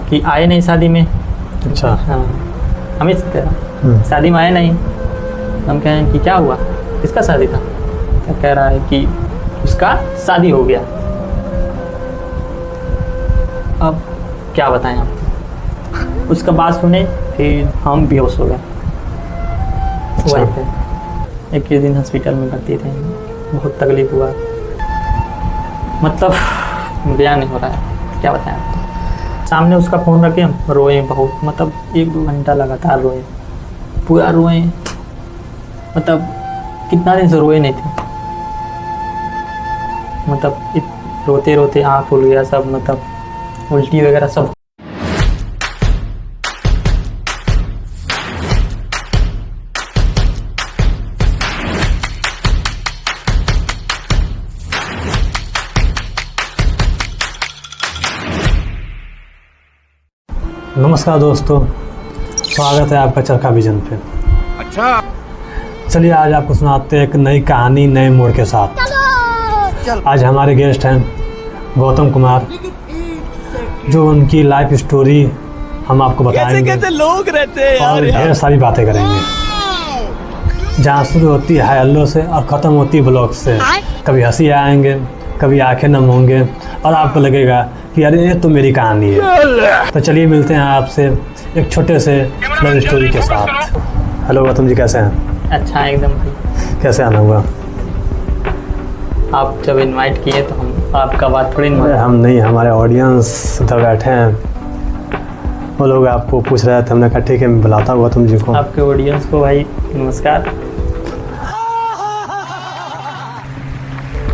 कि आए नहीं शादी में। अच्छा। हाँ, हम इस शादी में आए नहीं। हम कह रहे हैं कि क्या हुआ, किसका शादी था? तो कह रहा है कि उसका शादी हो गया। अब क्या बताएं आप। उसका बात सुने फिर हम बेहोश हो गए। वहीं पे 21 दिन हॉस्पिटल में भर्ती थे। बहुत तकलीफ हुआ, मतलब बयान नहीं हो रहा है, क्या बताएं आपको। सामने उसका फ़ोन रखे हम रोए बहुत, मतलब 1-2 घंटा लगातार रोए, पूरा रोए, मतलब कितना दिन से रोए नहीं थे। मतलब रोते रोते आँख खुल गया सब, मतलब उल्टी वगैरह सब। नमस्कार दोस्तों, स्वागत है आपका चरखा विजन पे। अच्छा, चलिए आज आपको सुनाते हैं एक नई कहानी नए मोड़ के साथ। आज हमारे गेस्ट हैं गौतम कुमार, जो उनकी लाइफ स्टोरी हम आपको बताएंगे। कैसे लोग रहते हैं और ढेर सारी बातें करेंगे, जहाँ शुरू होती है हाय हेलो से और ख़त्म होती है ब्लॉग से। कभी हंसी आएंगे, कभी आंखें नम होंगे और आपको लगेगा कि अरे ये तो मेरी कहानी है। तो चलिए मिलते हैं आपसे एक छोटे से लव स्टोरी के साथ। हेलो गौतम जी, कैसे हैं? अच्छा एकदम भाई। कैसे आना हुआ? आप जब इनवाइट किए तो हम आपका बात थोड़ी अरे हम नहीं, हमारे ऑडियंस उधर बैठे हैं, वो लोग आपको पूछ रहे थे। हमने कहा ठीक है मैं बुलाता हूँ गौतम जी को। आपके ऑडियंस को भाई नमस्कार।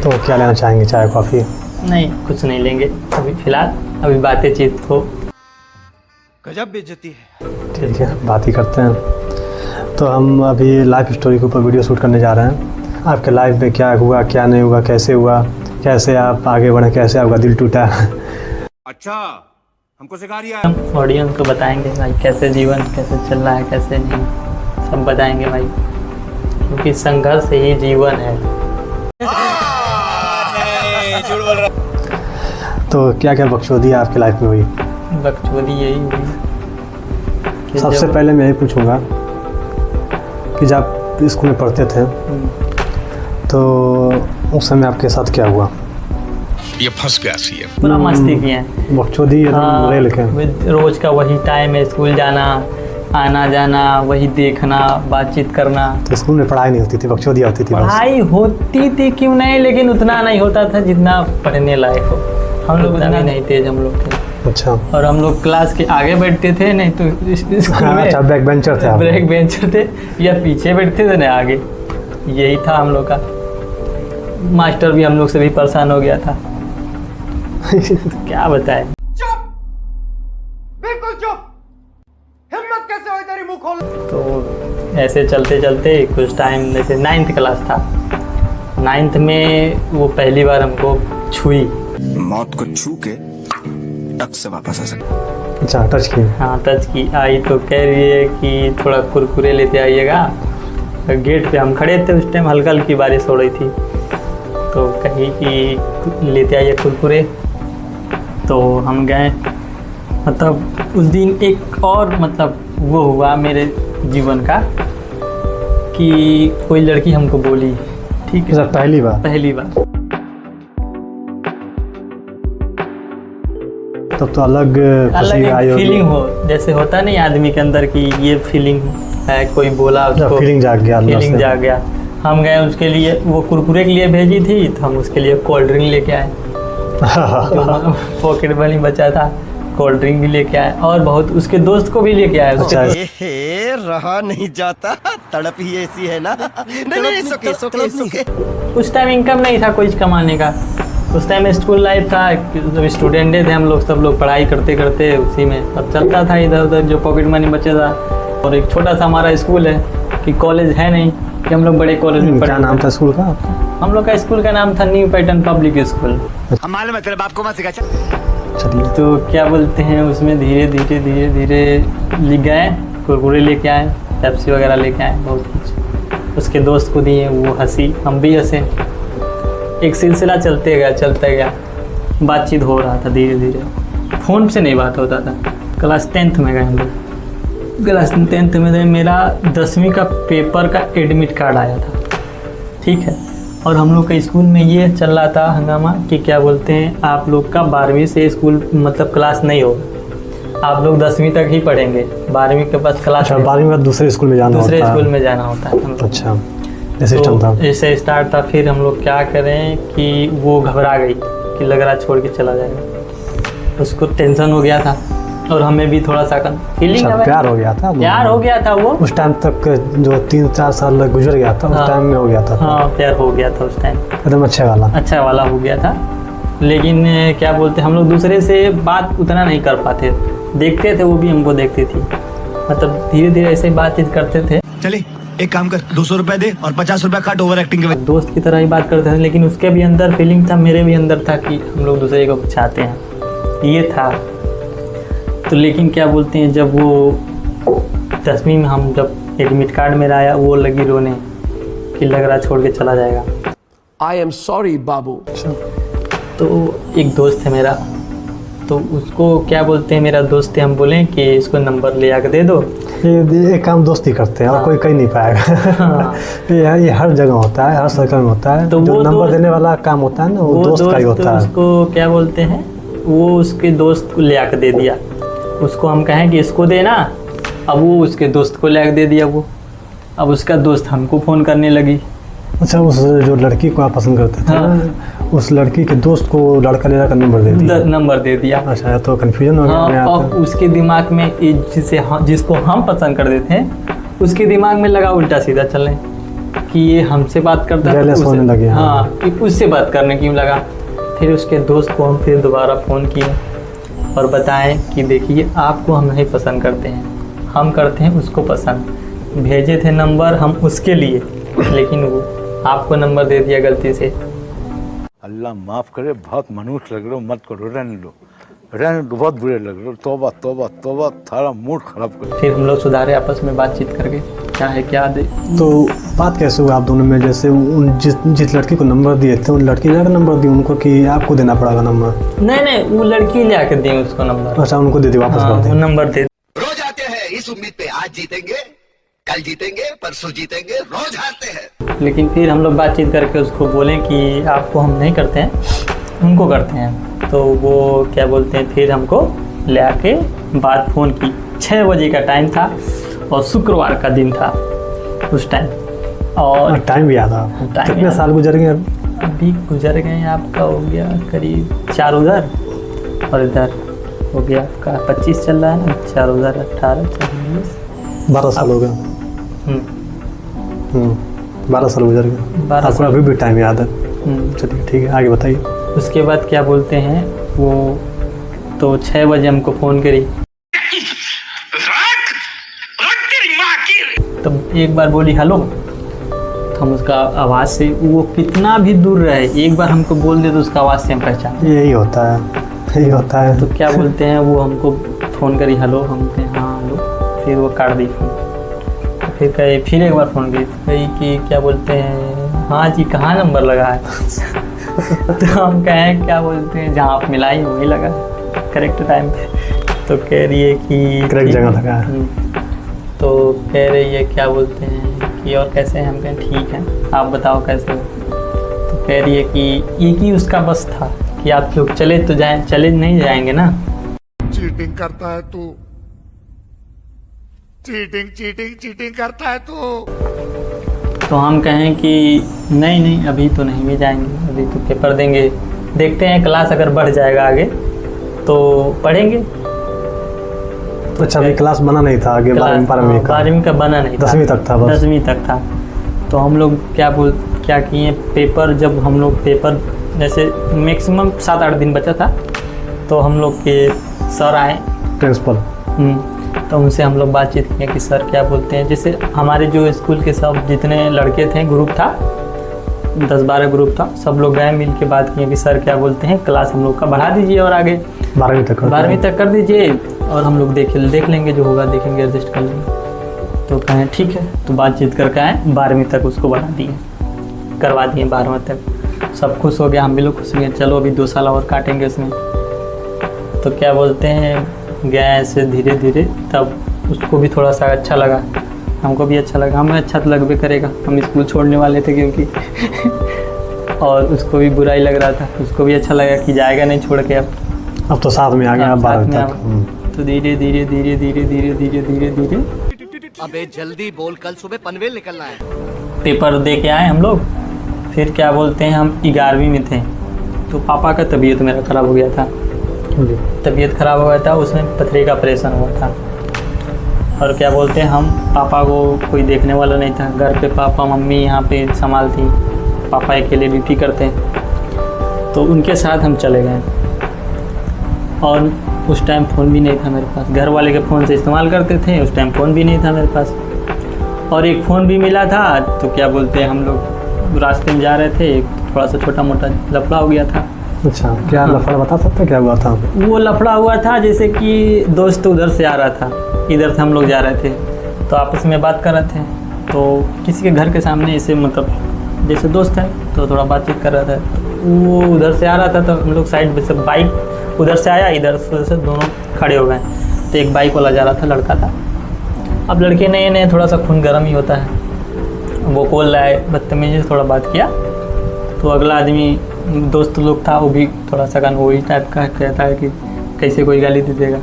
तो क्या लेना चाहेंगे, चाय कॉफ़ी? नहीं, कुछ नहीं लेंगे अभी फिलहाल, अभी बातचीत हो। गजब बेइज्जती है। ठीक है, बात ही करते हैं। तो हम अभी लाइफ स्टोरी के ऊपर वीडियो शूट करने जा रहे हैं। आपके लाइफ में क्या हुआ, क्या नहीं हुआ, कैसे हुआ, कैसे आप आगे बढ़े, कैसे आपका दिल टूटा। अच्छा, हमको सिखा रही है। हम ऑडियंस को बताएंगे भाई कैसे जीवन कैसे चल रहा है, कैसे नहीं, सब बताएंगे भाई, क्योंकि संघर्ष ही जीवन है। तो क्या क्या बकचोदी आपकी लाइफ में हुई? बकचोदी यही हुई कि सबसे पहले मैं यही पूछूंगा कि जब आप स्कूल में पढ़ते थे तो उस समय आपके साथ क्या हुआ? ये फंस गया सी है। पूरा मस्ती किए हैं। बकचोदी ले लिखे। रोज का वही टाइम है, स्कूल जाना, आना जाना, वही देखना, बातचीत करना। तो स्कूल में पढ़ाई नहीं होती थी, बकचोदी होती थी? पढ़ाई होती थी क्यों नहीं, लेकिन उतना नहीं होता था जितना पढ़ने लायक हो। हम लोग उतना नहीं तेज हम लोग थे। अच्छा। और हम लोग क्लास के आगे बैठते थे, नहीं तो स्कूल में अच्छा, बैक बेंचर थे आप? ब्रेक बेंचर थे, या पीछे बैठते थे ना आगे, यही था हम लोग का। मास्टर भी हम लोग से भी परेशान हो गया था। तो क्या बताए। चुप, बिल्कुल चुप। हिम्मत कैसे हुई तेरी मुंह खोल। तो ऐसे चलते चलते कुछ टाइम, जैसे 9th क्लास था, 9th में वो पहली बार हमको छुई। मौत को छू के टक से वापस आ सकते। अच्छा, टच की? हाँ, टच की। आई तो कह रही है कि थोड़ा कुरकुरे लेते आइएगा। गेट पे हम खड़े थे उस टाइम, हल्का हल्की बारिश हो रही थी, तो कही कि लेते आइए कुरकुरे। तो हम गए। मतलब उस दिन एक और मतलब वो हुआ मेरे जीवन का कि कोई लड़की हमको बोली, ठीक है, पहली बार? पहली बार। तब तो अलग एक फीलिंग हो, जैसे होता नहीं आदमी के अंदर की ये फीलिंग है, कोई बोला उसको, फीलिंग जाग गया, फीलिंग जाग गया। हम गए उसके लिए, वो कुरकुरे के लिए भेजी थी, तो हम उसके लिए कोल्ड ड्रिंक लेके आए। पॉकेट मनी बचा था, कोल्ड ड्रिंक भी लेके आए और बहुत उसके दोस्त को भी लेके आए। अच्छा। रहा नहीं जाता, तड़प ही ऐसी है ना। नहीं, सुके। उस टाइम इनकम नहीं था कोई कमाने का, उस टाइम स्कूल लाइफ था, जब स्टूडेंट थे हम लोग, सब लोग पढ़ाई करते करते उसी में अब चलता था इधर उधर जो पॉकेट मनी बचे था। और एक छोटा सा हमारा स्कूल है कि कॉलेज है नहीं कि हम लोग बड़े कॉलेज में पढ़े। क्या नाम था स्कूल का? हम लोग का स्कूल का नाम था न्यू पैटर्न पब्लिक स्कूल। हमारे मतलब आपको मत सिखा। चलिए। तो क्या बोलते हैं, उसमें धीरे धीरे लिख गए, कुरकुरे लेके आए, पेप्सी वगैरह लेके आए, बहुत कुछ उसके दोस्त को दिए, वो हंसी, हम भी हंसे। एक सिलसिला चलते गया, बातचीत हो रहा था धीरे धीरे। फ़ोन से नहीं बात होता था, क्लास 10th में गए हम लोग। क्लास 10th में मेरा 10वीं का पेपर का एडमिट कार्ड आया था, ठीक है। और हम लोग का स्कूल में ये चल रहा था हंगामा कि क्या बोलते हैं, आप लोग का 12वीं से स्कूल मतलब क्लास नहीं होगा, आप लोग 10वीं तक ही पढ़ेंगे, 12वीं के बाद क्लास। अच्छा, 12वीं में दूसरे स्कूल में जाना होता है? दूसरे स्कूल में जाना होता है। अच्छा, ऐसे सिस्टम था। ऐसे स्टार्ट था। फिर हम लोग क्या करें कि वो घबरा गई कि लग रहा छोड़ के चला जाएगा, उसको टेंशन हो गया था और हमें भी थोड़ा सा फीलिंग। अच्छा, प्यार हो गया था? प्यार हो गया था वो उस टाइम तक, जो 3-4 साल गुजर गया था, उस टाइम में हो गया था? हाँ, प्यार हो गया था उस टाइम, एकदम अच्छा वाला हो गया था। लेकिन क्या बोलते, हम लोग दूसरे से बात उतना नहीं कर पाते, देखते थे, वो भी हमको देखती थी, मतलब धीरे धीरे ऐसे बातचीत करते थे। चले एक काम कर, 200 रुपए दे और 50 रुपए काट ओवर एक्टिंग के। दोस्त की तरह ही बात करते थे, लेकिन उसके भी अंदर फीलिंग था, मेरे भी अंदर था कि हम लोग दूसरे को चाहते हैं, ये था। तो लेकिन क्या बोलते हैं, जब वो 10वीं में हम जब एडमिट कार्ड मेरा आया, वो लगी रोने कि लग रहा छोड़ के चला जाएगा। I am sorry बाबू। तो एक दोस्त है मेरा, तो उसको क्या बोलते हैं, मेरा दोस्त है, हम बोले कि इसको नंबर ले आकर दे दो। ये काम दोस्त ही करते हैं और कोई कह नहीं पाएगा। हाँ। ये हर जगह होता है, हर सर्कल में होता है। तो जो वो नंबर देने वाला काम होता है ना, वो दोस्त का ही होता है। उसको क्या बोलते हैं, वो उसके दोस्त को ले आकर दे दिया। उसको हम कहें कि इसको देना, अब वो उसके दोस्त को ले आकर दे दिया। वो अब उसका दोस्त हमको फ़ोन करने लगी। अच्छा, उस जो लड़की को आप पसंद करते थे, हाँ। उस लड़की के दोस्त को लड़का ले जाकर नंबर दे दिया। अच्छा, तो कंफ्यूजन हो गया। हाँ, और उसके दिमाग में जिसको हम पसंद कर देते हैं, उसके दिमाग में लगा उल्टा सीधा चलने कि ये हमसे बात करता है, होने लगे। हाँ, उससे बात करने क्यों लगा। फिर उसके दोस्त को हम फिर दोबारा फ़ोन किए और बताएं कि देखिए, आपको हम नहीं पसंद करते हैं, हम करते हैं उसको पसंद। भेजे थे नंबर हम उसके लिए, लेकिन वो आपको नंबर दे दिया गलती से। अल्लाह माफ़ करे, बहुत मनुष्य लग रहे हो, मत करो, रहने दो, बहुत बुरे लग रहे हो। तौबा तौबा तौबा, थारा मूड खराब कर। फिर हम लोग सुधारे आपस में बातचीत करके, क्या है क्या दे। तो बात कैसे हुआ आप दोनों में? जैसे जिस लड़की को नंबर दिए थे, उन लड़की ने नंबर दिया उनको कि आपको देना पड़ेगा नंबर? नहीं, वो लड़की ले आके दी उसको नंबर। अच्छा, उनको दे दी, वापस कर दी नंबर दे। रोज आते हैं इस उम्मीद पे, आज जीतेंगे, कल जीतेंगे, परसों जीतेंगे, रोज हारते हैं। लेकिन फिर हम लोग बातचीत करके उसको बोलें कि आपको हम नहीं करते हैं, उनको करते हैं। तो वो क्या बोलते हैं, फिर हमको ले आके बात फ़ोन की। 6 बजे का टाइम था और शुक्रवार का दिन था उस टाइम। और टाइम भी याद आ? कितने साल गुजर गए? अभी गुजर गए आपका हो गया करीब 4 उधर और इधर हो गया आपका 25 चल रहा है ना, 4 उधर 18, 24, 12 साल हो गए। 12 साल गुजर गए। आपको अभी भी टाइम याद है? चलिए ठीक है, आगे बताइए। उसके बाद क्या बोलते हैं, वो तो 6 बजे हमको फ़ोन करी। तब एक बार बोली हेलो, तो हम उसका आवाज़ से, वो कितना भी दूर रहे, एक बार हमको बोल दे तो उसका आवाज़ से हम पहचान। यही होता है। तो क्या बोलते हैं, वो हमको फ़ोन करी हेलो, हम कहे हाँ हेलो, फिर वो काट दी फ़ोन। तो फिर कहे, फिर एक बार फ़ोन की, कही कि क्या बोलते हैं, हाँ जी कहाँ नंबर लगा है। तो हम कहें क्या बोलते हैं, जहाँ आप मिलाई वही लगा करेक्ट टाइम पे। तो कह रही है कि करेक्ट जगह लगा है। तो कह रही है क्या बोलते हैं कि और कैसे हैं, हम कहें ठीक है, आप बताओ कैसे हो। तो कह रही है कि एक ही उसका बस था कि आप लोग चले तो जाएं, चले नहीं जाएंगे ना। चीटिंग करता है तू, चीटिंग करता है तू। तो हम कहें कि नहीं अभी तो नहीं भी जाएंगे, अभी तो पेपर देंगे, देखते हैं क्लास अगर बढ़ जाएगा आगे तो पढ़ेंगे। तो अच्छा, अभी क्लास बना नहीं था आगे? 12वीं का बना नहीं था, 10वीं तक था, बस 10वीं तक था। तो हम लोग क्या किए, पेपर जब हम लोग पेपर जैसे मैक्सिमम 7-8 दिन बचा था, तो हम लोग के सर आए प्रिंसिपल, तो उनसे हम लोग बातचीत किए कि सर क्या बोलते हैं, जैसे हमारे जो स्कूल के सब जितने लड़के थे, ग्रुप था 10-12 ग्रुप था, सब लोग गए मिल के बात किए कि सर क्या बोलते हैं, क्लास हम लोग का बढ़ा दीजिए और आगे 12वीं तक कर दीजिए, और हम लोग देख लेंगे, जो होगा देखेंगे, एडजस्ट कर लेंगे। तो कहें ठीक है, तो बातचीत करके आए, 12वीं तक उसको बढ़ा दिए, करवा दिए 12वीं तक। सब खुश हो गया, हम भी लोग खुश हो गए, चलो अभी 2 साल और काटेंगे इसमें। तो क्या बोलते हैं गए ऐसे धीरे धीरे, तब उसको भी थोड़ा सा अच्छा लगा, हमको भी अच्छा लगा, हमें अच्छा तो लगबे करेगा, हम स्कूल छोड़ने वाले थे क्योंकि और उसको भी बुरा ही लग रहा था, उसको भी अच्छा लगा कि जाएगा नहीं छोड़ के अब तो साथ में आ गया, हाँ, 12 साथ में तक। तो धीरे धीरे धीरे धीरे धीरे धीरे धीरे धीरे अबे जल्दी बोल, कल सुबह पनवेल निकलना है। पेपर दे के आए हम लोग। फिर क्या बोलते हैं हम 11वीं में थे, तो पापा का तबीयत मेरा ख़राब हो गया था, तबीयत ख़राब हो गया था, उसमें पथरी का ऑपरेशन हुआ था। और क्या बोलते हैं हम, पापा को कोई देखने वाला नहीं था, घर पे पापा मम्मी यहाँ पे संभालती, पापा अकेले ड्यूटी करते, तो उनके साथ हम चले गए। और उस टाइम फ़ोन भी नहीं था मेरे पास, घर वाले के फ़ोन से इस्तेमाल करते थे, उस टाइम फ़ोन भी नहीं था मेरे पास। और एक फ़ोन भी मिला था, तो क्या बोलते हैं हम लोग रास्ते में जा रहे थे, थोड़ा सा छोटा मोटा लफड़ा हो गया था। अच्छा, क्या लफड़ा बता सकते क्या हुआ था? वो लफड़ा हुआ था जैसे कि दोस्त उधर से आ रहा था, इधर से हम लोग जा रहे थे, तो आपस में बात कर रहे थे, तो किसी के घर के सामने ऐसे मतलब जैसे दोस्त है तो थोड़ा बातचीत कर रहा था, वो उधर से आ रहा था, तो हम लोग साइड से बाइक उधर से आया, इधर से दोनों खड़े हो गए। तो एक बाइक वाला जा रहा था, लड़का था। अब लड़के नए नए थोड़ा सा खून गर्म ही होता है, वो बोल रहा है, बदतमीजी से थोड़ा बात किया, तो अगला आदमी दोस्त लोग था, वो भी थोड़ा सा वही टाइप का कहता है कि कैसे कोई गाली दे देगा।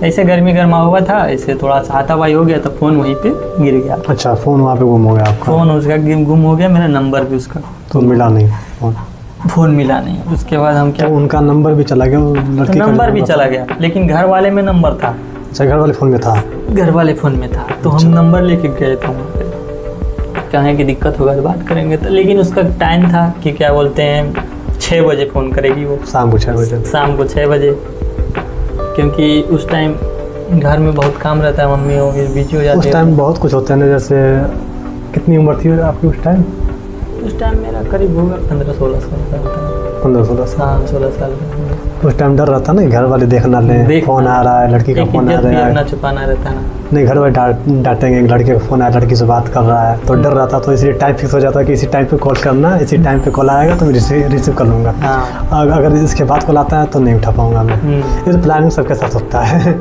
ऐसे गर्मी गर्मा हुआ था, ऐसे थोड़ा सा हाथापाई हो गया, तो फ़ोन वहीं पे गिर गया। अच्छा, फ़ोन वहाँ पे गुम हो गया आपका? फ़ोन उसका गुम हो गया, मेरा नंबर भी उसका तो मिला नहीं फ़ोन मिला नहीं। उसके बाद हम क्या, तो उनका नंबर भी चला गया, लड़की का नंबर भी चला गया, लेकिन घर वाले में नंबर था। अच्छा, घर वाले फ़ोन में था? घर वाले फ़ोन में था, तो हम नंबर लेके गए थे वहाँ पे, कहें कि दिक्कत होगा तो बात करेंगे, तो लेकिन उसका टाइम था कि क्या बोलते हैं 6 बजे फ़ोन करेगी वो, शाम को 6 बजे, शाम को 6 बजे, क्योंकि उस टाइम घर में बहुत काम रहता है, मम्मी हो गई बिजी हो जाती है। उस टाइम बहुत कुछ होता है ना, जैसे कितनी उम्र थी आपकी उस टाइम? उस टाइम मेरा करीब होगा 15-16 साल का होता है। 15-16 साल? हाँ, 16 साल का। उस टाइम डर रहता ना, घर वाले देखना ले, फ़ोन आ रहा है, लड़की का फ़ोन आ रहा है, अपना छुपाना रहता है ना। नहीं, घर वाले डांटेंगे, लड़के का फ़ोन आया, लड़की से बात कर रहा है, तो डर रहता, तो इसलिए टाइम फिक्स हो जाता है कि इसी टाइम पे कॉल करना, इसी टाइम पे कॉल आएगा तो मैं रिसीव कर लूँगा। हाँ। अगर इसके बाद कॉल आता है तो नहीं उठा पाऊँगा मैं। ये तो प्लानिंग सबके साथ होता है।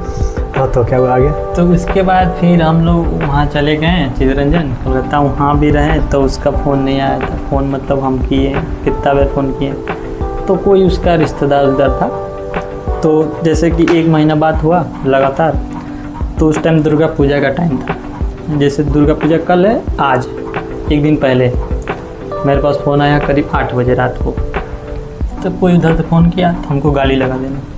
हाँ, तो क्या हुआ आगे? तो उसके बाद फिर हम लोग वहाँ चले गए चितरंजन कोलकाता, वहाँ भी रहे, तो उसका फ़ोन नहीं आया था। फ़ोन मतलब हम किए, कितना बार फ़ोन किए, तो कोई उसका रिश्तेदार उधर था। तो जैसे कि 1 महीना बात हुआ लगातार, तो उस टाइम दुर्गा पूजा का टाइम था। जैसे दुर्गा पूजा कल है, आज 1 दिन पहले मेरे पास फ़ोन आया करीब 8 बजे रात को। तो कोई उधर से फ़ोन किया तो हमको गाली लगा देने।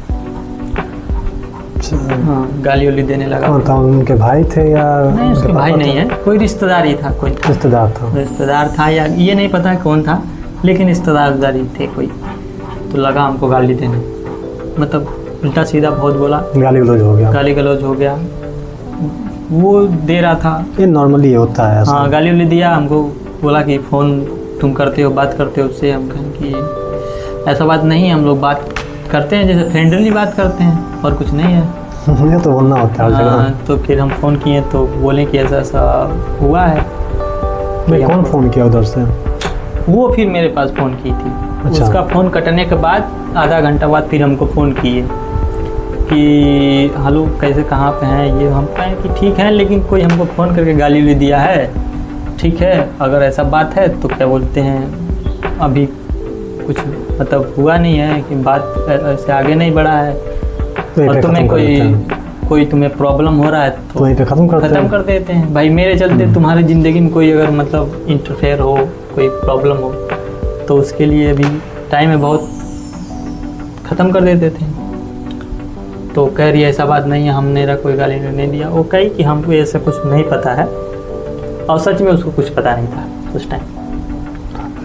हाँ, गाली वाली देने लगा। कौन था, उनके भाई थे या? नहीं, उसके भाई नहीं है, कोई रिश्तेदार ही था, कोई रिश्तेदार था या ये नहीं पता कौन था, लेकिन रिश्तेदार ही थे कोई। तो लगा हमको गाली देने, मतलब उल्टा सीधा बहुत बोला, गाली गलौज हो गया। वो दे रहा था, ये नॉर्मली होता है। हाँ, गाली वाली दिया हमको, बोला कि फ़ोन तुम करते हो, बात करते हो उससे। हम कहें कि ऐसा बात नहीं है, हम लोग बात करते हैं जैसे फ्रेंडली बात करते हैं, और कुछ नहीं है। ये तो बोलना होता है। हाँ, तो फिर हम फ़ोन किए तो बोले कि ऐसा ऐसा हुआ है। कौन फ़ोन किया उधर से? वो फिर मेरे पास फ़ोन की थी। अच्छा। उसका फ़ोन कटने के बाद आधा घंटा बाद फिर हमको फ़ोन किए कि हेलो कैसे, कहाँ पे हैं ये। हम कहें कि ठीक है, लेकिन कोई हमको फ़ोन करके गाली भी दिया है, ठीक है, अगर ऐसा बात है तो क्या बोलते हैं अभी कुछ मतलब हुआ नहीं है कि बात ऐसे आगे नहीं बढ़ा है, और तुम्हें कोई तुम्हें प्रॉब्लम हो रहा है तो वहीं पे ख़त्म कर देते हैं। भाई मेरे चलते तुम्हारी ज़िंदगी में कोई अगर मतलब इंटरफेयर हो, कोई प्रॉब्लम हो, तो उसके लिए अभी टाइम है बहुत, ख़त्म कर देते थे। तो कह रही है ऐसा बात नहीं है, हमने कोई गाली नहीं दिया। वो कही कि हमको ऐसा कुछ नहीं पता है, और सच में उसको कुछ पता नहीं था उस टाइम।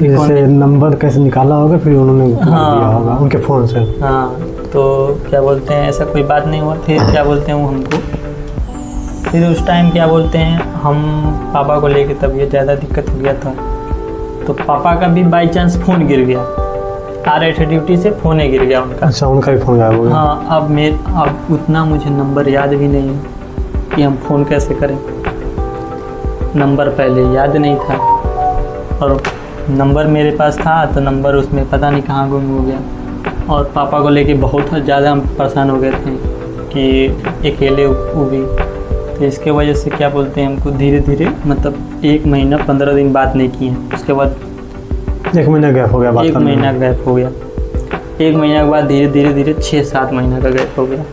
जैसे नंबर कैसे निकाला होगा फिर उन्होंने दिया होगा उनके फ़ोन से। हाँ, तो क्या बोलते हैं ऐसा कोई बात नहीं हुआ। फिर क्या बोलते हैं वो हमको, फिर उस टाइम क्या बोलते हैं हम पापा को लेके तबीयत ज़्यादा दिक्कत हो गया था, तो पापा का भी बाई चांस फ़ोन गिर गया, आ रहे थे ड्यूटी से, फ़ोन ही गिर गया उनका। अच्छा, उनका भी फ़ोन गायब हो गया। हाँ, अब उतना मुझे नंबर याद भी नहीं है कि हम फ़ोन कैसे करें। नंबर पहले याद नहीं था, और नंबर मेरे पास था तो नंबर उसमें पता नहीं कहाँ गुम हो गया। और पापा को लेके बहुत ज़्यादा हम परेशान हो गए थे कि अकेले वो भी, तो इसके वजह से क्या बोलते हैं हमको धीरे धीरे मतलब 1 महीना 15 दिन बात नहीं किए। उसके बाद 1 महीना गैप हो गया बात 1 करने में। महीना गैप हो गया। 1 महीना के बाद धीरे धीरे धीरे 6-7 महीना का गैप हो गया।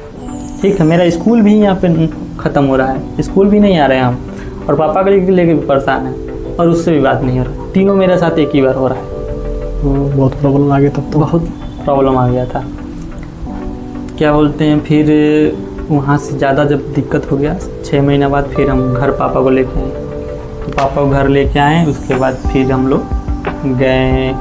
ठीक है, मेरा स्कूल भी यहाँ पे ख़त्म हो रहा है, स्कूल भी नहीं आ रहे हैं हम, और पापा के लेके भी परेशान है, और उससे भी बात नहीं हो रहा। तीनों मेरे साथ एक ही बार हो रहा है। बहुत प्रॉब्लम आ गई तब तो। बहुत प्रॉब्लम आ गया था। क्या बोलते हैं, फिर वहाँ से ज़्यादा जब दिक्कत हो गया 6 महीना बाद फिर हम घर पापा को लेके आए। तो पापा को घर लेके आए, उसके बाद फिर हम लोग गए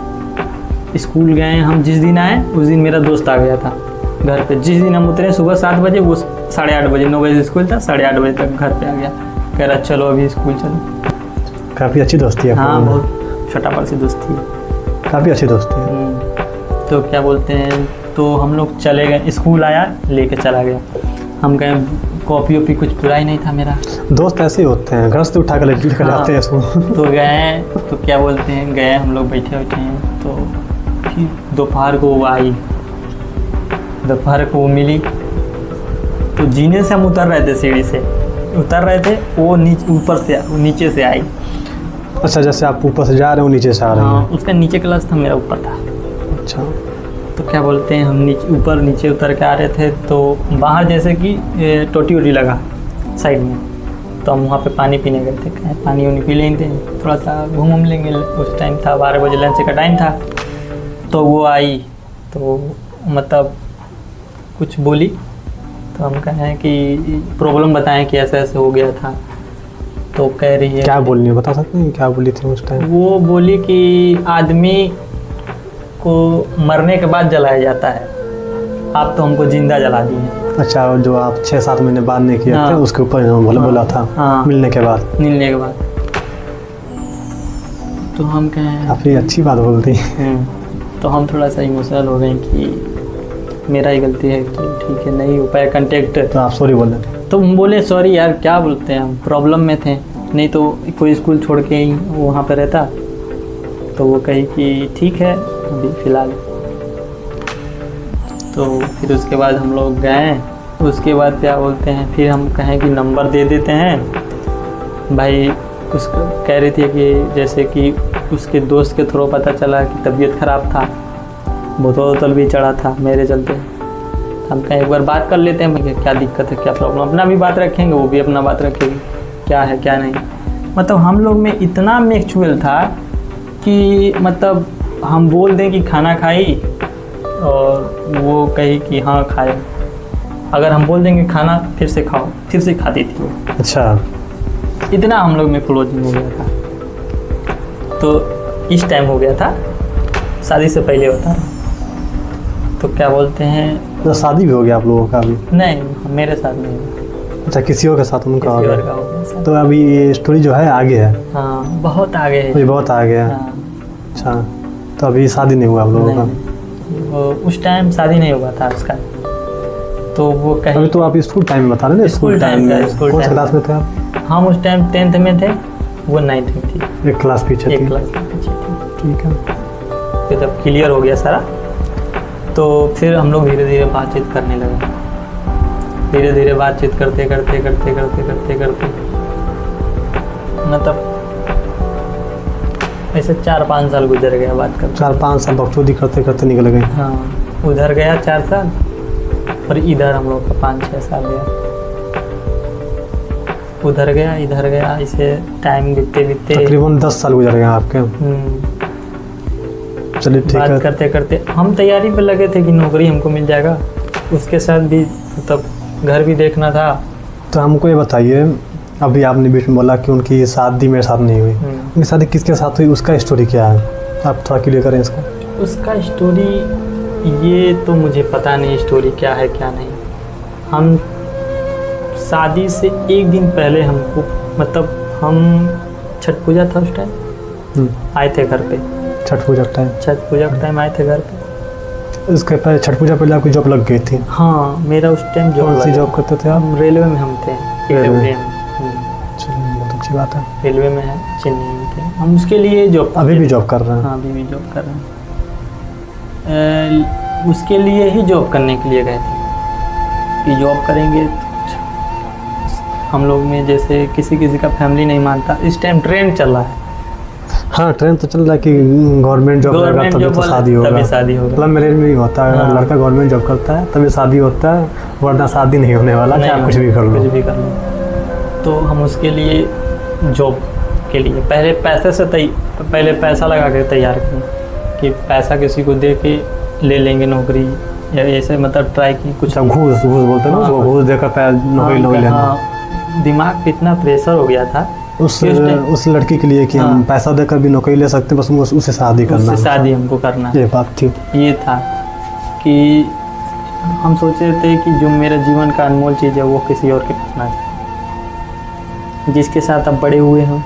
स्कूल गए। हम जिस दिन आए उस दिन मेरा दोस्त आ गया था घर पे। जिस दिन हम उतरे सुबह 7 बजे, वो 8:30 बजे, 9 बजे स्कूल था, 8:30 बजे तक घर पे आ गया। कह रहा चलो अभी स्कूल चलो। काफ़ी अच्छी दोस्ती है। हाँ, बहुत छोटा पर से दोस्ती है, काफ़ी अच्छी दोस्ती है। तो क्या बोलते हैं, तो हम लोग चले गए, स्कूल आया लेके चला गया। हम गए, कॉपी वॉपी कुछ पूरा ही नहीं था मेरा। दोस्त ऐसे ही होते हैं, घर से उठा कर लेकर जाते हैं इसको। तो गए, तो क्या बोलते हैं, गए हम लोग बैठे हैं, तो फिर दोपहर को वो आई, दोपहर को वो मिली। तो जीने से हम उतर रहे थे, सीढ़ी से उतर रहे थे, वो नीचे से आई। अच्छा, जैसे आप ऊपर से जा रहे हो नीचे से आ रहे हैं। हाँ, उसका नीचे क्लास था, मेरा ऊपर था। अच्छा, तो क्या बोलते हैं, हम ऊपर नीचे उतर के आ रहे थे, तो बाहर जैसे कि टोटी वोटी लगा साइड में, तो हम वहाँ पे पानी पीने गए थे। पानी वानी पी लेंगे, थोड़ा सा घूम लेंगे। उस टाइम था 12 बजे, लंच का टाइम था। तो वो आई, तो मतलब कुछ बोली, तो हम कहें कि प्रॉब्लम बताएं कि ऐसे ऐसे हो गया था। तो कह रही है, क्या बोलनी है, बता सकते हैं क्या बोली थी उस टाइम? वो बोली कि आदमी को मरने के बाद जलाया जाता है, आप तो हमको जिंदा जला दिए। अच्छा, जो आप 6-7 महीने बाद नहीं किए हाँ। थे उसके ऊपर बोला था। हाँ। मिलने के बाद। तो हम कहें, काफ़ी अच्छी बात बोलती है। तो हम थोड़ा सा इमोशनल हो गए कि मेरा ही गलती है, तो ठीक है नहीं हो पाया कांटेक्ट। तो आप सॉरी बोले? तो हम बोले सॉरी यार, क्या बोलते हैं, हम प्रॉब्लम में थे, नहीं तो कोई स्कूल छोड़ के ही वहाँ पे रहता। तो वो कही कि ठीक है अभी फ़िलहाल। तो फिर उसके बाद हम लोग गए। उसके बाद क्या बोलते हैं, फिर हम कहें कि नंबर दे देते हैं भाई। उसको कह रही थी कि जैसे कि उसके दोस्त के थ्रू पता चला कि तबीयत ख़राब था, बोतल भी चढ़ा था मेरे चलते। हम कहें एक बार बात कर लेते हैं भाई, क्या दिक्कत है, क्या प्रॉब्लम, अपना भी बात रखेंगे, वो भी अपना बात रखेगी, क्या है क्या नहीं। मतलब हम लोग में इतना म्यूचुअल था कि मतलब हम बोल दें कि खाना खाई और वो कही कि हाँ खाए। अगर हम बोल देंगे खाना, फिर से खाओ, फिर से खाती थी वो। अच्छा, इतना हम लोग में क्लोजिंग हो गया था। तो इस टाइम हो गया था, शादी से पहले होता। तो क्या बोलते हैं, तो शादी भी हो गया आप लोगों का अभी? नहीं, मेरे साथ नहीं हुआ, अच्छा, किसी और के साथ उनका हो किसी और गया। का हो गया शादी। तो अभी ये स्टोरी जो है आगे है? हाँ, बहुत आगे है। अभी बहुत आगे है। हाँ, अच्छा, तो अभी शादी नहीं हुआ आप लोगों का? नहीं, वो उस टाइम शादी नहीं हुआ था उसका। तो वो अभी कहीं, तो आप स्कूल टाइम में बता रहे हैं? स्कूल टाइम का, स्कूल कौन सी टाइम। क्लास में थे आप? हम उस टाइम 10th में थे, वो 9th में थी। एक क्लास पीछे एक थी। क्लास पीछे थी। ठीक है। फिर जब क्लियर हो गया सारा, तो फिर हम लोग धीरे धीरे बातचीत करने लगे। धीरे धीरे बातचीत करते करते करते करते करते करते मतलब ऐसे 4-5 साल गुजर गया बात करते। 4-5 साल बकचोदी करते करते निकल गए। हाँ, उधर गया 4 साल और इधर हम लोग का 5-6 साल गया। उधर गया इधर गया, ऐसे टाइम बीतते बीतते तकरीबन 10 साल गुजर गए आपके। चलिए ठीक है। बात करते करते हम तैयारी पे लगे थे कि नौकरी हमको मिल जाएगा, उसके साथ भी मतलब घर भी देखना था। तो हमको ये बताइए, अभी आपने बीच में बोला कि उनकी शादी मेरे साथ नहीं हुई, उनकी शादी किसके साथ हुई, उसका स्टोरी क्या है, आप थोड़ा क्लियर करें इसको। उसका स्टोरी ये तो मुझे पता नहीं स्टोरी क्या है क्या नहीं। हम शादी से एक दिन पहले हमको मतलब हम छठ पूजा था उस टाइम आए थे घर पे। छठ पूजा का टाइम? छठ पूजा का टाइम आए थे घर पे। इसके पहले छठ पूजा पहले आपकी जॉब लग गई थी? हाँ, मेरा उस टाइम कौन सी जॉब करते थे आप? रेलवे में हम थे। रेलवे चलिए, बहुत अच्छी बात है। रेलवे में है, चेन्नई में थे हम। उसके लिए जॉब, अभी भी जॉब कर रहे हैं? हाँ, अभी भी जॉब कर रहे हैं। उसके लिए ही जॉब करने के लिए गए थे कि जॉब करेंगे तो हम लोग में जैसे किसी किसी का फैमिली नहीं मानता। इस टाइम ट्रेंड चल रहा है। हाँ ट्रेंड तो चल रहा है कि गवर्नमेंट जॉब रहेगा तभी तो शादी होगा। तभी शादी होगा। मतलब मेरे में भी होता है, हाँ। लड़का गवर्नमेंट जॉब करता है तभी शादी होता है, वरना शादी नहीं होने वाला, चाहे कुछ भी कर लो। कुछ भी कर लो। तो हम उसके लिए जॉब के लिए पहले पैसा लगा के तैयार किए कि पैसा किसी को दे के ले लेंगे नौकरी, या ऐसे मतलब ट्राई की कुछ। घूस बोलते हैं ना उसको, घूस देकर नौकरी लेना। हाँ, दिमाग पे इतना प्रेशर हो गया था उस लड़की के लिए कि हम पैसा देकर भी नौकरी ले सकते हैं, बस उससे शादी करना, उससे शादी हमको करना। ये बात थी। ये था कि हम सोचे थे कि जो मेरा जीवन का अनमोल चीज़ है वो किसी और के पास ना जाए, जिसके साथ अब बड़े हुए हैं।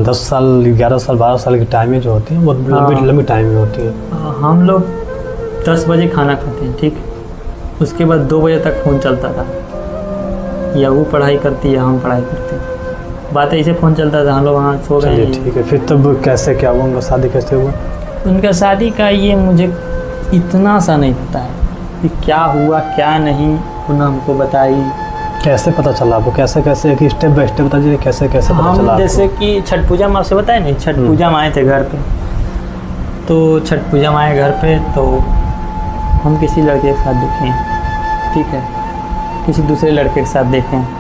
10 साल 11 साल 12 साल की टाइमें जो होती हैं बहुत लंबी टाइमें होती है। हम लोग 10 बजे खाना खाते हैं, ठीक, उसके बाद 2 बजे तक फ़ोन चलता था, या वो पढ़ाई करती या हम पढ़ाई करते हैं, बात ऐसे फ़ोन चलता था। हम लोग वहाँ सो गए। ठीक है, फिर तब कैसे क्या हुआ, उनका शादी कैसे हुआ? उनका शादी का ये मुझे इतना सा नहीं पता है कि क्या हुआ क्या नहीं, उन्होंने हमको बताई। कैसे पता चला आपको, कैसे एक स्टेप बाय स्टेप बता दीजिए, कैसे पता चला हम आपको? जैसे कि छठ पूजा में आपसे बताया नहीं, छठ पूजा में आए थे घर पे, तो छठ पूजा में आए घर पे तो हम किसी लड़के के साथ देखे हैं, ठीक है, किसी दूसरे लड़के के साथ देखे हैं।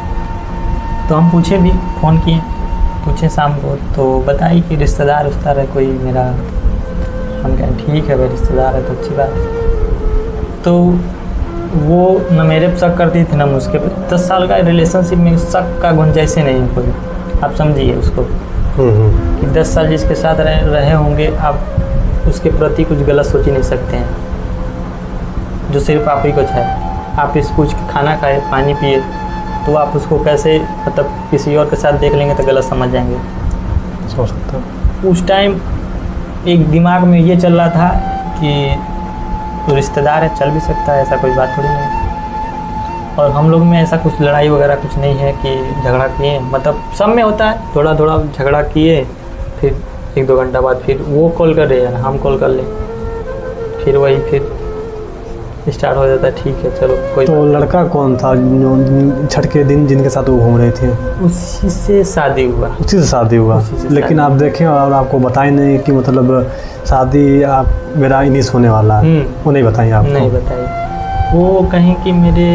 तो हम पूछे भी, फ़ोन किए, पूछे शाम को, तो बताई कि रिश्तेदार है कोई मेरा। हम कहें ठीक है भाई, रिश्तेदार है तो अच्छी बात है। तो वो न मेरे पे शक करती थी न उसके पे। 10 साल का रिलेशनशिप में शक का गुंजाइश ही नहीं है कोई, आप समझिए उसको कि 10 साल जिसके साथ रहे होंगे, आप उसके प्रति कुछ गलत सोच ही नहीं सकते हैं, जो सिर्फ आप ही को चाहे। आप इस कुछ खाना खाए, पानी पिए, तो आप उसको कैसे मतलब किसी और के साथ देख लेंगे तो गलत समझ जाएंगे। सोच सकता हूँ उस टाइम एक दिमाग में ये चल रहा था कि तो रिश्तेदार है, चल भी सकता है, ऐसा कोई बात थोड़ी नहीं। और हम लोग में ऐसा कुछ लड़ाई वगैरह कुछ नहीं है कि झगड़ा किए, मतलब सब में होता है थोड़ा थोड़ा झगड़ा किए, फिर 1-2 घंटा बाद फिर वो कॉल कर रहे हैं, हम कॉल कर ले, फिर वही फिर स्टार्ट हो जाता है। ठीक है चलो कोई। तो लड़का कौन था जो छठ के दिन जिनके साथ वो घूम रहे थे? उसी से शादी हुआ। उसी से शादी हुआ, लेकिन आप देखें और आपको बताए नहीं कि मतलब शादी आप मेरा इन्हीं से होने वाला है, वो नहीं बताइए आपको? नहीं बताइए, वो कहीं कि मेरे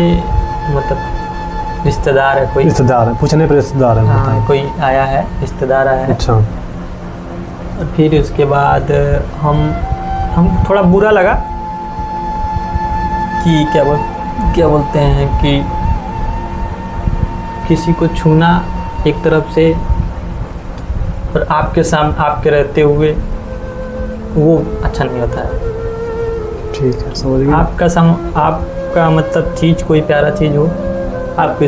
मतलब रिश्तेदार है कोई। रिश्तेदार है, पूछने पर रिश्तेदार है। हाँ, कोई आया है, रिश्तेदार आया है। अच्छा। और फिर उसके बाद हम थोड़ा बुरा लगा कि क्या बोलते हैं कि किसी को छूना एक तरफ से, और आपके सामने आपके रहते हुए वो अच्छा नहीं होता है। ठीक है, समझ गया। आपका मतलब चीज़ कोई प्यारा चीज़ हो, आप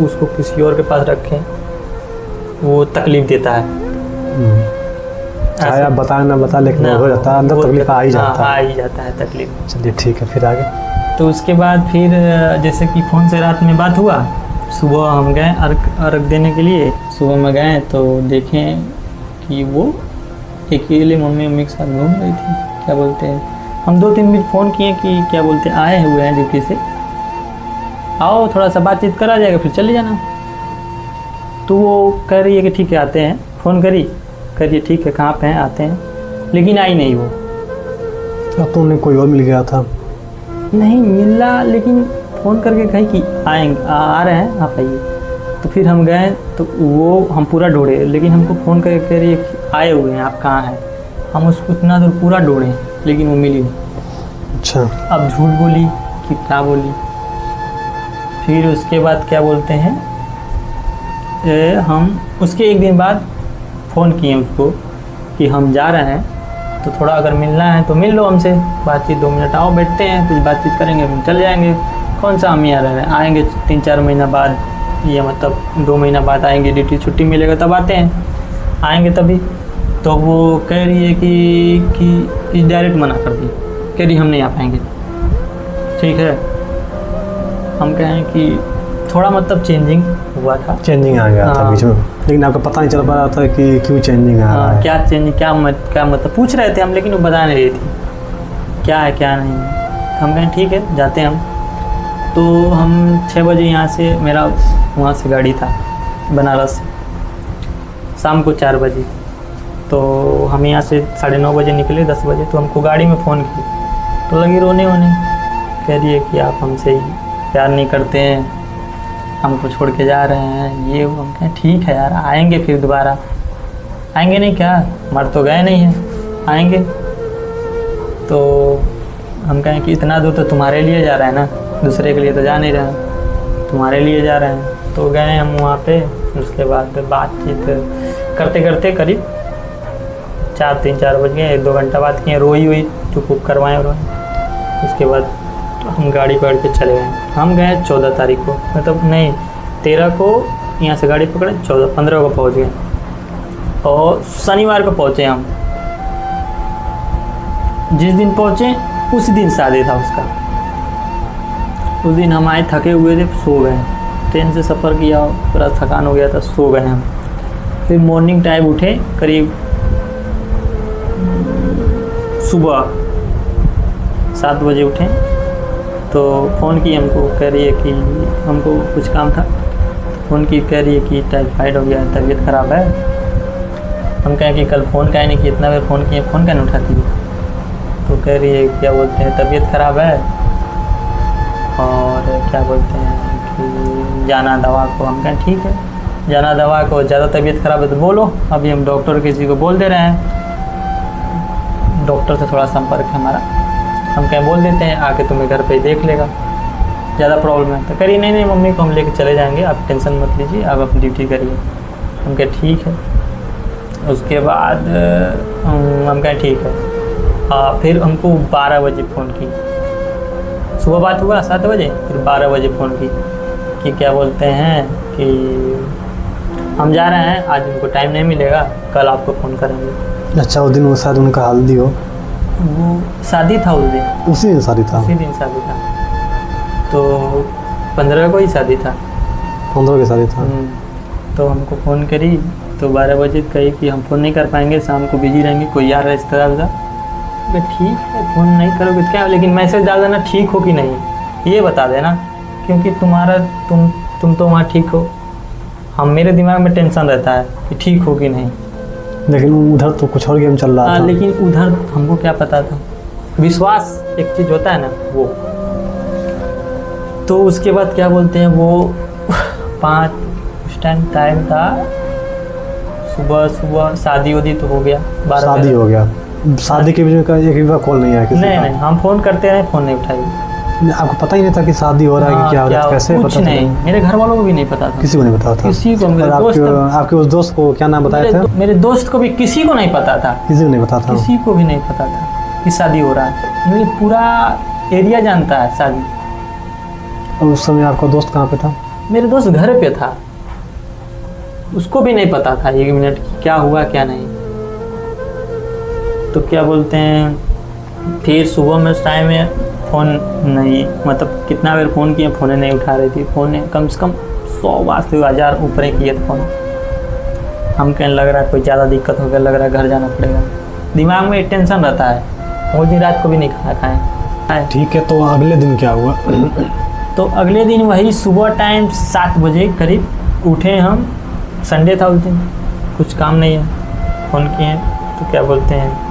उसको किसी और के पास रखें, वो तकलीफ़ देता है। चाहे आप बताएं ना बता, लेकिन हो जाता है अंदर, तकलीफ आ ही जाता है। आ ही जाता है तकलीफ। चलिए ठीक है, फिर आगे? तो उसके बाद फिर जैसे कि फ़ोन से रात में बात हुआ, सुबह हम गए अर्घ देने के लिए। सुबह में गए तो देखें कि वो अकेले मम्मी के साथ घूम रही थी। क्या बोलते हैं, हम 2-3 मिनट फ़ोन किए कि क्या बोलते हैं आए हुए हैं ड्यूटी से, आओ थोड़ा सा बातचीत करा जाएगा फिर चले जाना। तो वो कह रही है कि ठीक है आते हैं, फ़ोन करिए ठीक है कहाँ पे हैं आते हैं, लेकिन आई नहीं वो। अब तो उन्हें कोई और मिल गया था? नहीं मिला, लेकिन फ़ोन करके कही कि आएंगे, आ रहे हैं आप आइए। तो फिर हम गए तो वो हम पूरा ढूंढे, लेकिन हमको फ़ोन करके कह रही है कि आए हुए हैं आप कहाँ हैं। हम उसको इतना दूर पूरा ढूंढे लेकिन वो मिली नहीं। अच्छा। अब झूठ बोली कि क्या बोली। फिर उसके बाद क्या बोलते हैं, हम उसके एक दिन बाद फ़ोन किए उसको कि हम जा रहे हैं, तो थोड़ा अगर मिलना है तो मिल लो हमसे, बातचीत 2 मिनट आओ बैठते हैं, कुछ बातचीत करेंगे फिर चले जाएंगे। कौन सा हम यहाँ रह रहे हैं, आएंगे 3-4 महीना बाद, या मतलब 2 महीना बाद आएंगे, ड्यूटी छुट्टी मिलेगा तब आते हैं, आएंगे तभी। तो वो कह रही है कि डायरेक्ट मना कर दी, कह रही हम नहीं आ पाएंगे। ठीक है, हम कहें कि थोड़ा मतलब चेंजिंग हुआ था, चेंजिंग आ गया था बीच में, लेकिन आपको पता नहीं चल पा रहा था कि क्यों चेंजिंग आ रहा है। क्या चेंजिंग क्या मतलब पूछ रहे थे हम, लेकिन वो बता नहीं रही थी। क्या है क्या नहीं। हम कहें ठीक है जाते हैं हम। तो हम 6 बजे यहाँ से, मेरा वहाँ से गाड़ी था बनारस से, शाम को 4 बजे। तो हम यहाँ से 9:30 बजे निकले, 10 बजे। तो हमको गाड़ी में फ़ोन की तो लगी रोने वोने, कह रही है कि आप हमसे ही प्यार नहीं करते हैं, हमको छोड़ के जा रहे हैं, ये वो। हम कहें ठीक है यार, आएंगे फिर दोबारा। आएंगे नहीं क्या, मर तो गए नहीं हैं, आएंगे। तो हम कहें कि इतना दूर तो तुम्हारे लिए जा रहा है ना, दूसरे के लिए तो जा नहीं रहे हैं, तुम्हारे लिए जा रहे हैं। तो गए हम वहाँ पे। उसके बाद बातचीत करते करते करीब 3-4 बज गए। 1-2 घंटा बात किए, रोई हुई चुप करवाएँ और उसके बाद हम गाड़ी पकड़ के चले गए। हम गए 14 तारीख को, मतलब नहीं 13 को यहाँ से गाड़ी पकड़े, 15 को पहुँच गए और शनिवार को पहुँचे हम। जिस दिन पहुँचे उस दिन शादी था उसका। उस दिन हम आए थके हुए थे, सो गए। ट्रेन से सफ़र किया, पूरा थकान हो गया था, सो गए हम। फिर मॉर्निंग टाइम उठे, करीब सुबह 7 बजे उठे। तो फ़ोन की हमको, कह रही है कि हमको कुछ काम था। फ़ोन की, कह रही है कि टाइफाइड हो गया है, तबीयत ख़राब है। हम कहें कि कल फ़ोन का नहीं किया, इतना बार फ़ोन किए, फ़ोन क्या नहीं उठाती है। तो कह रही है क्या बोलते हैं तबीयत ख़राब है और क्या बोलते हैं कि जाना दवा को। हम कहें ठीक है जाना दवा को, ज़्यादा तबीयत ख़राब है तो बोलो, अभी हम डॉक्टर किसी को बोल दे रहे हैं, डॉक्टर से थोड़ा संपर्क है हमारा। हम कहें बोल देते हैं, आके तुम्हें घर पे देख लेगा, ज़्यादा प्रॉब्लम है। तो करिए नहीं मम्मी को हम लेके चले जाएंगे, आप टेंशन मत लीजिए, आप अपनी ड्यूटी करिए। हम कहें ठीक है। उसके बाद हम कहें ठीक है। फिर हमको 12 बजे फ़ोन की, सुबह बात हुआ 7 बजे, फिर 12 बजे फ़ोन की कि क्या बोलते हैं कि हम जा रहे हैं, आज उनको टाइम नहीं मिलेगा, कल आपको फ़ोन करेंगे। अच्छा, उस दिन वो शायद उनका हल्दी हो, वो शादी था उस दिन, उसी दिन शादी था। उसी दिन शादी था। तो 15 को ही शादी था, 15 की शादी था। तो हमको फ़ोन करी तो 12 बजे कही कि हम फ़ोन नहीं कर पाएंगे, शाम को बिजी रहेंगे, कोई यार रिश्तेदार उधर। ठीक है फ़ोन नहीं करोगे तो क्या, लेकिन मैसेज डाल देना ठीक हो कि नहीं, ये बता देना, क्योंकि तुम्हारा तुम तो वहाँ ठीक हो, हम मेरे दिमाग में टेंशन रहता है कि ठीक हो कि नहीं। लेकिन उधर तो कुछ और गेम चल रहा था। लेकिन उधर हमको क्या पता था, विश्वास एक चीज़ होता है ना वो। तो उसके बाद क्या बोलते हैं वो 5 उस टाइम था, सुबह शादी वादी तो हो गया, 12 शादी हो गया। शादी के बीच में एक भी बार कॉल नहीं आया किसी का? नहीं, हम फ़ोन करते रहे, फ़ोन नहीं उठाई। आपको पता ही नहीं था कि शादी हो रहा है कि क्या हो रहा है? कैसे कुछ पता नहीं, मेरे घर वालों को भी नहीं पता था, किसी को नहीं पता था। किसी को, मेरे आपके उस दोस्त को क्या नाम बताया था? मेरे दोस्त को भी किसी को नहीं पता था, किसी को नहीं पता था, किसी को भी नहीं पता था कि शादी हो रहा है। मेरे पूरा एरिया जानता है शादी। और उस समय आपका दोस्त कहाँ पे था? मेरे दोस्त घर पे था, उसको भी नहीं पता था 1 मिनट क्या हुआ क्या नहीं। तो क्या बोलते हैं फिर सुबह में उस टाइम में फ़ोन नहीं, मतलब कितना बार फ़ोन किया, फ़ोन नहीं उठा रही थी। फ़ोन कम से कम 100 बार से 1000 ऊपर ही किए थे फ़ोन। हम कहने लग रहा है कोई ज़्यादा दिक्कत हो गया, लग रहा है घर जाना पड़ेगा। दिमाग में एक टेंशन रहता है, वो दिन रात को भी नहीं खाना खाएँ। ठीक है, तो अगले दिन क्या हुआ? तो अगले दिन वही सुबह टाइम 7 बजे करीब उठे हम, संडे था उस दिन, कुछ काम नहीं है। फ़ोन किए तो क्या बोलते हैं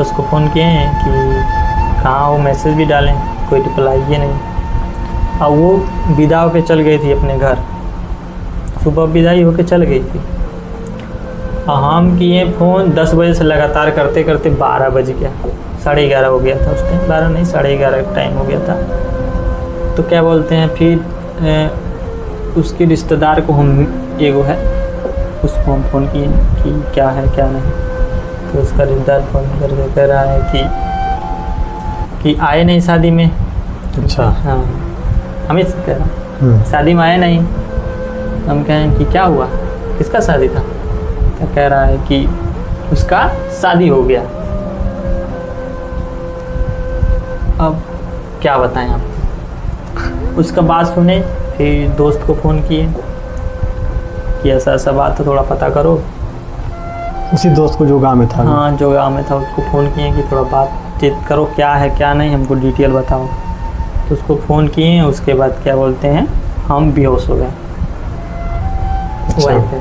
उसको फ़ोन किए हैं कि कहाँ हो, मैसेज भी डालें, कोई रिप्लाई ही नहीं। और वो विदा होकर चल गई थी अपने घर, सुबह विदाई होकर चल गई थी। और हम किए फ़ोन 10 बजे से लगातार करते करते 12 बज गया, 11:30 हो गया था उस टाइम, 12 नहीं 11:30 टाइम हो गया था। तो क्या बोलते हैं फिर उसके रिश्तेदार को हम, एगो है, उसको हम फ़ोन किए कि क्या है क्या नहीं। तो उसका रिश्तेदार फ़ोन करके कह रहा है कि आए नहीं शादी में। अच्छा, हाँ, हमें कह रहा शादी में आए नहीं। हम कहें कि क्या हुआ, किसका शादी था? तो कह रहा है कि उसका शादी हो गया। अब क्या बताएं आप। उसका बात सुने, फिर दोस्त को फ़ोन किए कि ऐसा ऐसा बात है, थोड़ा पता करो। उसी दोस्त को जो गाँव में था? हाँ, जो गाँव में था, उसको फ़ोन किए कि थोड़ा बात बातचीत करो, क्या है क्या नहीं, हमको डिटेल बताओ। तो उसको फ़ोन किए, उसके बाद क्या बोलते हैं, हम बेहोश हो गए वहीं पे,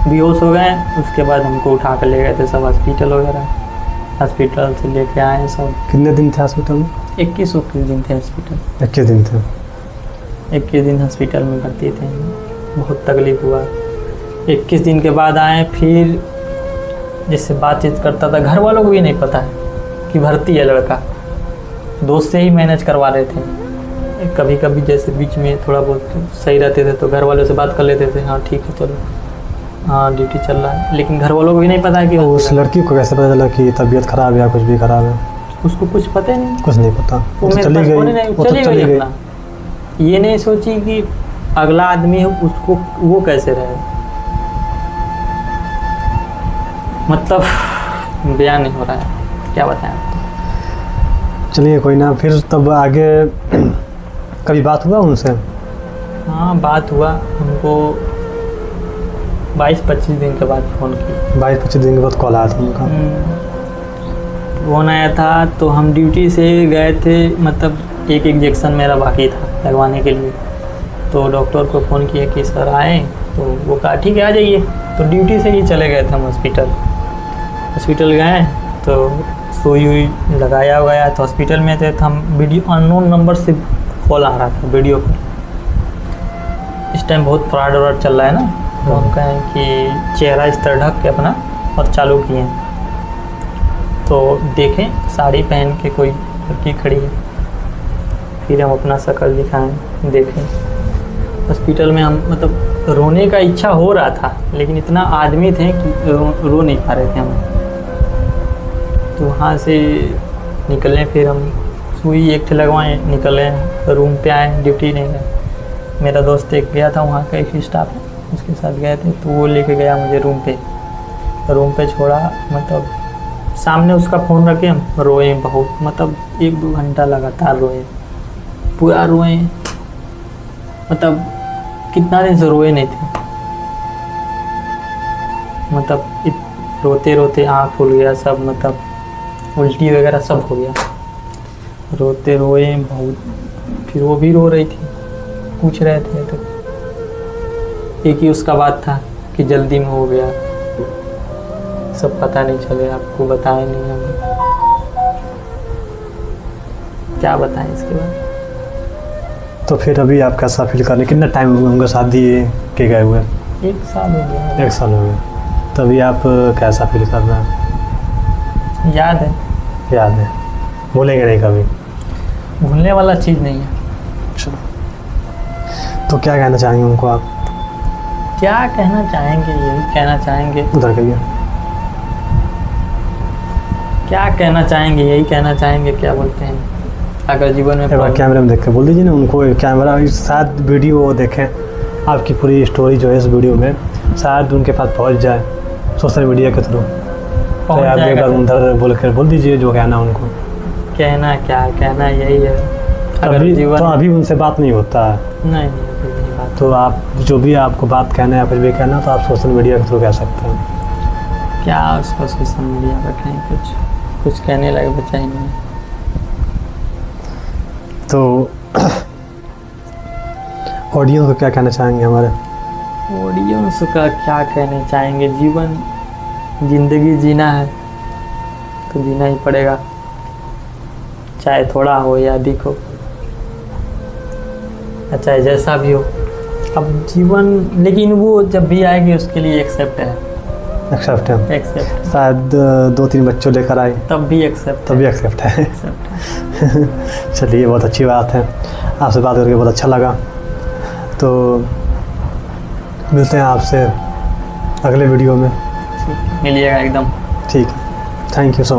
बेहोश हो गए। उसके बाद हमको उठा कर ले गए थे सब हॉस्पिटल वगैरह, हॉस्पिटल से लेके आए सब। कितने दिन थे हॉस्पिटल में? 21 दिन थे हॉस्पिटल। 21 दिन थे। 21 दिन हॉस्पिटल में भर्ती थे, बहुत तकलीफ़ हुआ। 21 दिन के बाद आए, फिर जिससे बातचीत करता था, घर वालों को भी नहीं पता है कि भर्ती है लड़का, दोस्त से ही मैनेज करवा रहे थे। कभी कभी जैसे बीच में थोड़ा बहुत सही रहते थे तो घर वालों से बात कर लेते थे, हाँ ठीक है चलो, हाँ ड्यूटी चल रहा है, लेकिन घर वालों को भी नहीं पता है कि उस लड़की को कैसे पता चला कि तबीयत खराब है या कुछ भी खराब है? उसको कुछ पता ही नहीं, कुछ नहीं पता, वो मेरे चली पास फोन ही गई, नहीं, वो तो चली गई अपना। ये नहीं सोची कि अगला आदमी है उसको वो कैसे रहे, मतलब बयान नहीं हो रहा है, क्या बताएं। चलिए कोई ना, फिर तब आगे कभी बात हुआ उनसे? हाँ बात हुआ, उनको 22-25 दिन के बाद फ़ोन किया। 22-25 दिन के बाद कॉल आया था उनका? फ़ोन आया था तो हम ड्यूटी से गए थे, मतलब एक इंजेक्शन मेरा बाकी था लगवाने के लिए, तो डॉक्टर को फ़ोन किया कि सर आए, तो वो कहा ठीक है आ जाइए। तो ड्यूटी से ही चले गए थे हम हॉस्पिटल गए, तो सुई हुई लगाया हुआ है, तो हॉस्पिटल में थे, तो हम वीडियो अननोन नंबर से कॉल आ रहा था वीडियो पर। इस टाइम बहुत फ्रॉड व्रॉड चल रहा है ना, तो हम कहें कि चेहरा इस तरह ढक के अपना और चालू किए, तो देखें साड़ी पहन के कोई लड़की खड़ी है, फिर हम अपना शक्ल दिखाएं, देखें। हॉस्पिटल में हम मतलब रोने का इच्छा हो रहा था, लेकिन इतना आदमी थे कि रो नहीं पा रहे थे हम। तो वहाँ से निकले, फिर हम सुई एक लगवाएँ, निकले, रूम पे आए, ड्यूटी नहीं गए। मेरा दोस्त एक गया था, वहाँ का एक स्टाफ है, उसके साथ गए थे, तो वो लेके गया मुझे रूम पे छोड़ा, मतलब सामने उसका फ़ोन रखे हम रोए बहुत, मतलब 1-2 घंटा लगातार रोए, पूरा रोए, मतलब कितना दिन से रोए नहीं थे, मतलब रोते रोते आँख खुल गया सब, मतलब उल्टी वगैरह सब हो गया, रोते रोए बहुत। फिर वो भी रो रही थी, पूछ रहे थे, तो एक ही उसका बात था कि जल्दी में हो गया, सब पता नहीं चले, आपको बताए नहीं हम, क्या बताएं इसके बाद। तो फिर अभी आप कैसा फील कर रहे हैं? कितना टाइम हुआ उनका शादी के गए हुए? 1 साल हो गया। 1 साल हो गया। तो अभी आप कैसा फील कर रहे हैं? याद है, याद है, भूलेंगे नहीं कभी? भूलने वाला चीज़ नहीं है। अच्छा, तो क्या कहना चाहेंगे उनको आप? क्या कहना चाहेंगे, यही कहना चाहेंगे, उधर कहिए। क्या कहना चाहेंगे, यही कहना चाहेंगे, क्या बोलते हैं, अगर जीवन में एक बार कैमरे में देख के बोल दीजिए ना उनको, कैमरा शायद वीडियो वो देखें, आपकी पूरी स्टोरी जो है इस वीडियो में शायद उनके पास पहुंच जाए सोशल मीडिया के थ्रू। तो आप एक बार उधर बोल दीजिए जो कहना उनको। कहना क्या, कहना यही है, अगर जीवन तो अभी उनसे बात नहीं होता है? नहीं अभी नहीं बात। तो आप जो भी आपको बात कहना है या कुछ भी कहना, तो आप सोशल मीडिया के थ्रू कह सकते हैं। क्या उसको सोशल मीडिया पर कहें, कुछ कहने लगे बचा ही नहीं। तो ऑडियंस को क्या कहना चाहेंगे हमारे? ऑडियंस का क्या कहना चाहेंगे, ज़िंदगी जीना है तो जीना ही पड़ेगा, चाहे थोड़ा हो या अधिक हो, चाहे जैसा भी हो। अब जीवन, लेकिन वो जब भी आएगी उसके लिए एक्सेप्ट है, शायद 2-3 बच्चों लेकर आए तब भी एक्सेप्ट है। चलिए, बहुत अच्छी बात है, आपसे बात करके बहुत अच्छा लगा। तो मिलते हैं आपसे अगले वीडियो में। मिलिएगा एकदम। ठीक है, थैंक यू सो मच।